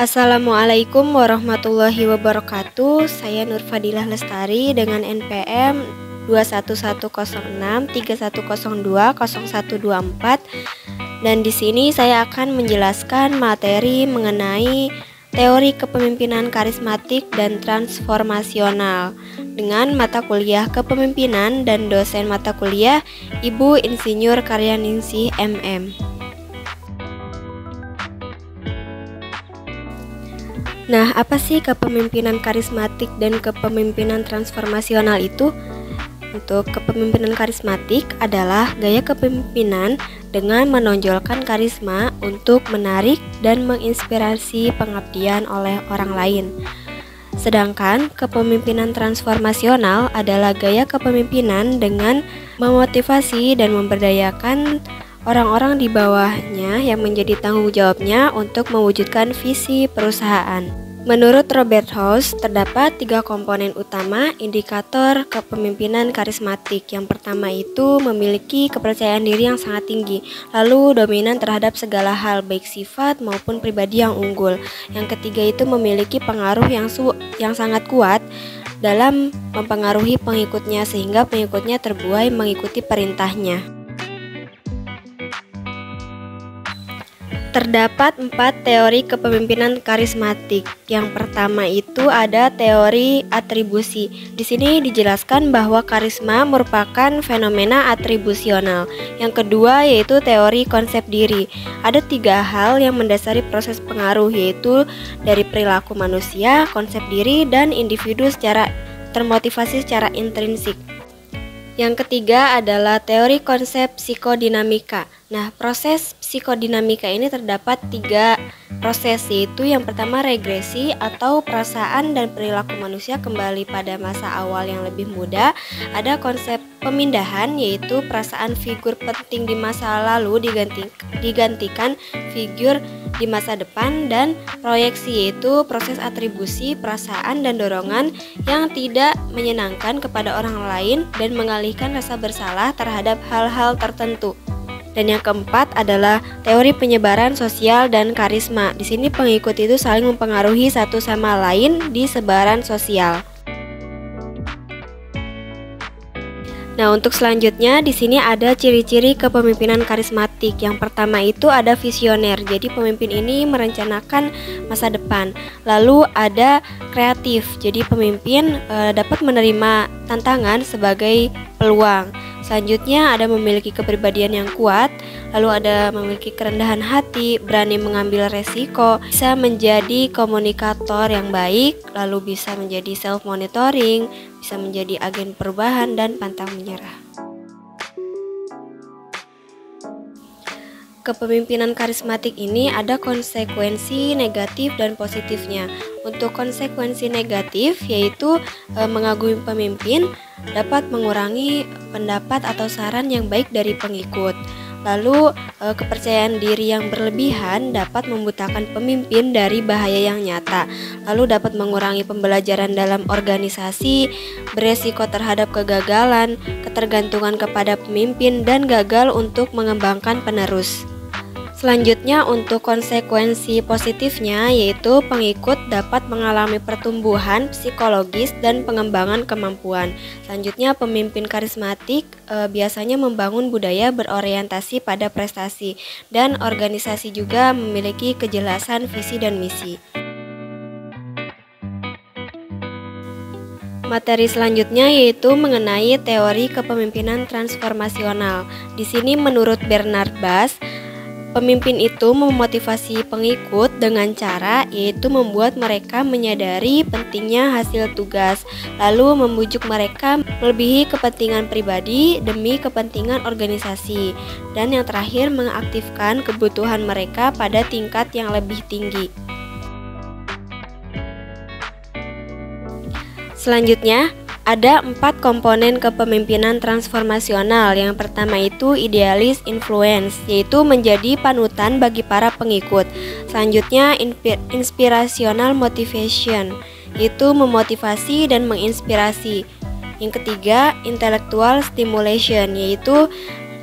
Assalamualaikum warahmatullahi wabarakatuh. Saya Nur Fadilah Lestari dengan NPM 2110631020124 dan di sini saya akan menjelaskan materi mengenai teori kepemimpinan karismatik dan transformasional dengan mata kuliah kepemimpinan dan dosen mata kuliah Ibu Insinyur Karyaningsih MM. Nah, apa sih kepemimpinan karismatik dan kepemimpinan transformasional itu? Untuk kepemimpinan karismatik adalah gaya kepemimpinan dengan menonjolkan karisma untuk menarik dan menginspirasi pengabdian oleh orang lain. Sedangkan kepemimpinan transformasional adalah gaya kepemimpinan dengan memotivasi dan memberdayakan orang-orang di bawahnya yang menjadi tanggung jawabnya untuk mewujudkan visi perusahaan. Menurut Robert House, terdapat 3 komponen utama indikator kepemimpinan karismatik. Yang pertama itu memiliki kepercayaan diri yang sangat tinggi, lalu dominan terhadap segala hal, baik sifat maupun pribadi yang unggul. Yang ketiga itu memiliki pengaruh yang sangat kuat dalam mempengaruhi pengikutnya, sehingga pengikutnya terbuai mengikuti perintahnya. Terdapat 4 teori kepemimpinan karismatik. Yang pertama itu ada teori atribusi. Di sini dijelaskan bahwa karisma merupakan fenomena atribusional. Yang kedua yaitu teori konsep diri. Ada 3 hal yang mendasari proses pengaruh, yaitu dari perilaku manusia, konsep diri, dan individu secara termotivasi secara intrinsik. Yang ketiga adalah teori konsep psikodinamika. Nah, proses psikodinamika ini terdapat 3 proses, yaitu yang pertama regresi atau perasaan dan perilaku manusia kembali pada masa awal yang lebih muda. Ada konsep pemindahan, yaitu perasaan figur penting di masa lalu digantikan figur di masa depan, dan proyeksi, yaitu proses atribusi perasaan dan dorongan yang tidak menyenangkan kepada orang lain dan mengalihkan rasa bersalah terhadap hal-hal tertentu. Dan yang keempat adalah teori penyebaran sosial dan karisma. Di sini pengikut itu saling mempengaruhi satu sama lain di sebaran sosial. Nah, untuk selanjutnya di sini ada ciri-ciri kepemimpinan karismatik. Yang pertama itu ada visioner. Jadi pemimpin ini merencanakan masa depan. Lalu ada kreatif. Jadi pemimpin dapat menerima tantangan sebagai peluang. Selanjutnya ada memiliki kepribadian yang kuat, lalu ada memiliki kerendahan hati, berani mengambil resiko, bisa menjadi komunikator yang baik, lalu bisa menjadi self-monitoring, bisa menjadi agen perubahan, dan pantang menyerah. Kepemimpinan karismatik ini ada konsekuensi negatif dan positifnya. Untuk konsekuensi negatif yaitu mengagumi pemimpin dapat mengurangi pendapat atau saran yang baik dari pengikut. Lalu kepercayaan diri yang berlebihan dapat membutakan pemimpin dari bahaya yang nyata. Lalu dapat mengurangi pembelajaran dalam organisasi, beresiko terhadap kegagalan, ketergantungan kepada pemimpin, dan gagal untuk mengembangkan penerus. Selanjutnya untuk konsekuensi positifnya yaitu pengikut dapat mengalami pertumbuhan psikologis dan pengembangan kemampuan. Selanjutnya pemimpin karismatik biasanya membangun budaya berorientasi pada prestasi, dan organisasi juga memiliki kejelasan visi dan misi. Materi selanjutnya yaitu mengenai teori kepemimpinan transformasional. Di sini menurut Bernard Bass, pemimpin itu memotivasi pengikut dengan cara yaitu membuat mereka menyadari pentingnya hasil tugas, lalu membujuk mereka melebihi kepentingan pribadi demi kepentingan organisasi, dan yang terakhir mengaktifkan kebutuhan mereka pada tingkat yang lebih tinggi. Selanjutnya ada 4 komponen kepemimpinan transformasional. Yang pertama itu idealis influence, yaitu menjadi panutan bagi para pengikut. Selanjutnya inspirational motivation, yaitu memotivasi dan menginspirasi. Yang ketiga intellectual stimulation, yaitu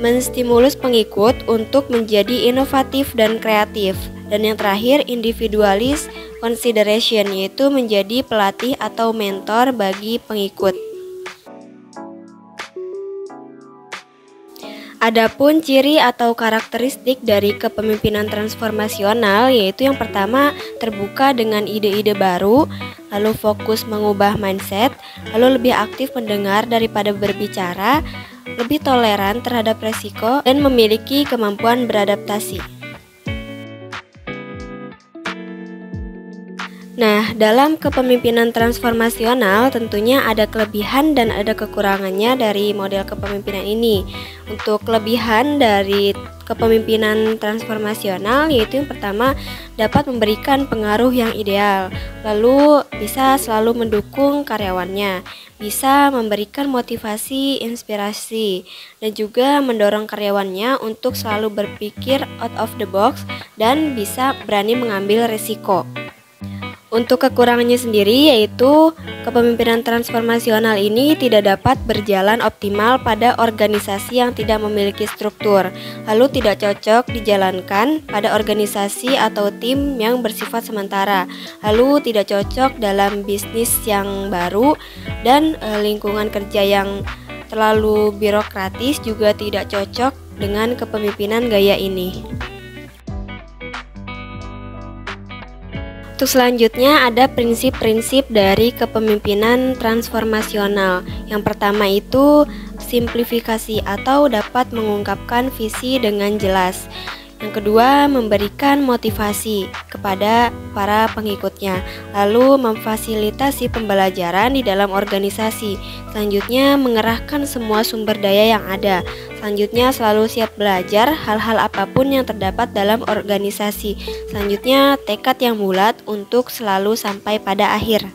menstimulus pengikut untuk menjadi inovatif dan kreatif. Dan yang terakhir individualis consideration, yaitu menjadi pelatih atau mentor bagi pengikut. Adapun ciri atau karakteristik dari kepemimpinan transformasional, yaitu yang pertama terbuka dengan ide-ide baru, lalu fokus mengubah mindset, lalu lebih aktif mendengar daripada berbicara, lebih toleran terhadap resiko, dan memiliki kemampuan beradaptasi. Nah, dalam kepemimpinan transformasional tentunya ada kelebihan dan ada kekurangannya dari model kepemimpinan ini. Untuk kelebihan dari kepemimpinan transformasional yaitu yang pertama dapat memberikan pengaruh yang ideal, lalu bisa selalu mendukung karyawannya, bisa memberikan motivasi, inspirasi, dan juga mendorong karyawannya untuk selalu berpikir out of the box dan bisa berani mengambil risiko. Untuk kekurangannya sendiri yaitu kepemimpinan transformasional ini tidak dapat berjalan optimal pada organisasi yang tidak memiliki struktur, lalu tidak cocok dijalankan pada organisasi atau tim yang bersifat sementara, lalu tidak cocok dalam bisnis yang baru, dan lingkungan kerja yang terlalu birokratis juga tidak cocok dengan kepemimpinan gaya ini. Untuk selanjutnya ada prinsip-prinsip dari kepemimpinan transformasional. Yang pertama itu simplifikasi atau dapat mengungkapkan visi dengan jelas. Yang kedua, memberikan motivasi kepada para pengikutnya, lalu memfasilitasi pembelajaran di dalam organisasi. Selanjutnya, mengerahkan semua sumber daya yang ada. Selanjutnya, selalu siap belajar hal-hal apapun yang terdapat dalam organisasi. Selanjutnya, tekad yang bulat untuk selalu sampai pada akhir.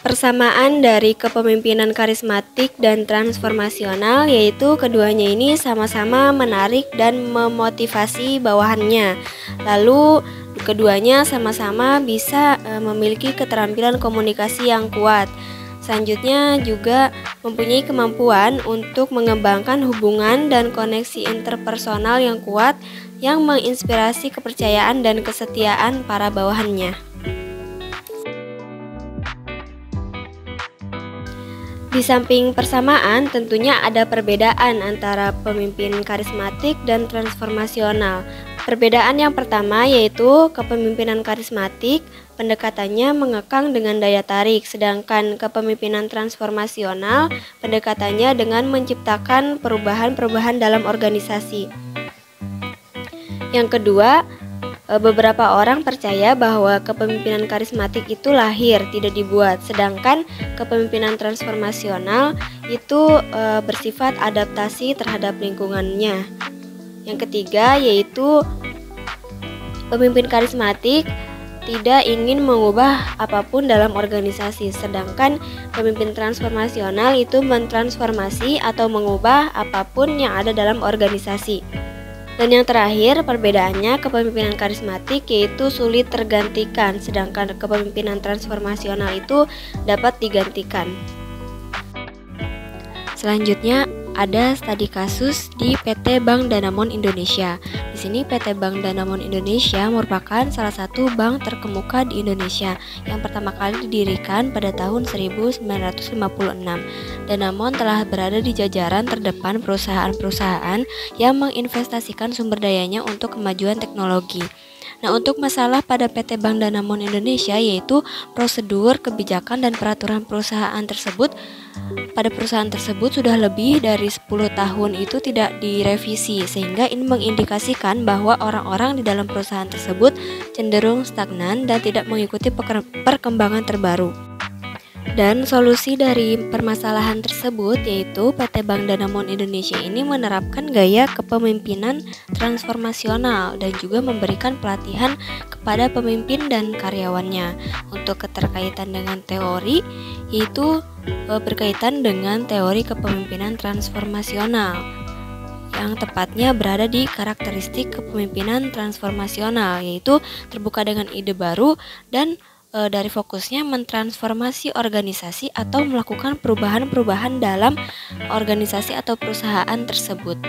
Persamaan dari kepemimpinan karismatik dan transformasional yaitu keduanya ini sama-sama menarik dan memotivasi bawahannya. Lalu keduanya sama-sama bisa memiliki keterampilan komunikasi yang kuat. Selanjutnya juga mempunyai kemampuan untuk mengembangkan hubungan dan koneksi interpersonal yang kuat yang menginspirasi kepercayaan dan kesetiaan para bawahannya. Di samping persamaan, tentunya ada perbedaan antara pemimpin karismatik dan transformasional. Perbedaan yang pertama yaitu kepemimpinan karismatik, pendekatannya mengekang dengan daya tarik, sedangkan kepemimpinan transformasional, pendekatannya dengan menciptakan perubahan-perubahan dalam organisasi. Yang kedua, beberapa orang percaya bahwa kepemimpinan karismatik itu lahir, tidak dibuat, sedangkan kepemimpinan transformasional itu bersifat adaptasi terhadap lingkungannya. Yang ketiga yaitu pemimpin karismatik tidak ingin mengubah apapun dalam organisasi, sedangkan pemimpin transformasional itu mentransformasi atau mengubah apapun yang ada dalam organisasi. Dan yang terakhir, perbedaannya kepemimpinan karismatik yaitu sulit tergantikan, sedangkan kepemimpinan transformasional itu dapat digantikan. Selanjutnya ada studi kasus di PT Bank Danamon Indonesia. Di sini PT Bank Danamon Indonesia merupakan salah satu bank terkemuka di Indonesia yang pertama kali didirikan pada tahun 1956. Danamon telah berada di jajaran terdepan perusahaan-perusahaan yang menginvestasikan sumber dayanya untuk kemajuan teknologi. Nah, untuk masalah pada PT Bank Danamon Indonesia yaitu prosedur, kebijakan, dan peraturan perusahaan tersebut. Pada perusahaan tersebut sudah lebih dari 10 tahun itu tidak direvisi, sehingga ini mengindikasikan bahwa orang-orang di dalam perusahaan tersebut cenderung stagnan dan tidak mengikuti perkembangan terbaru. Dan solusi dari permasalahan tersebut yaitu PT Bank Danamon Indonesia ini menerapkan gaya kepemimpinan transformasional dan juga memberikan pelatihan kepada pemimpin dan karyawannya. Untuk keterkaitan dengan teori yaitu berkaitan dengan teori kepemimpinan transformasional yang tepatnya berada di karakteristik kepemimpinan transformasional yaitu terbuka dengan ide baru dan dari fokusnya mentransformasi organisasi atau melakukan perubahan-perubahan dalam organisasi atau perusahaan tersebut.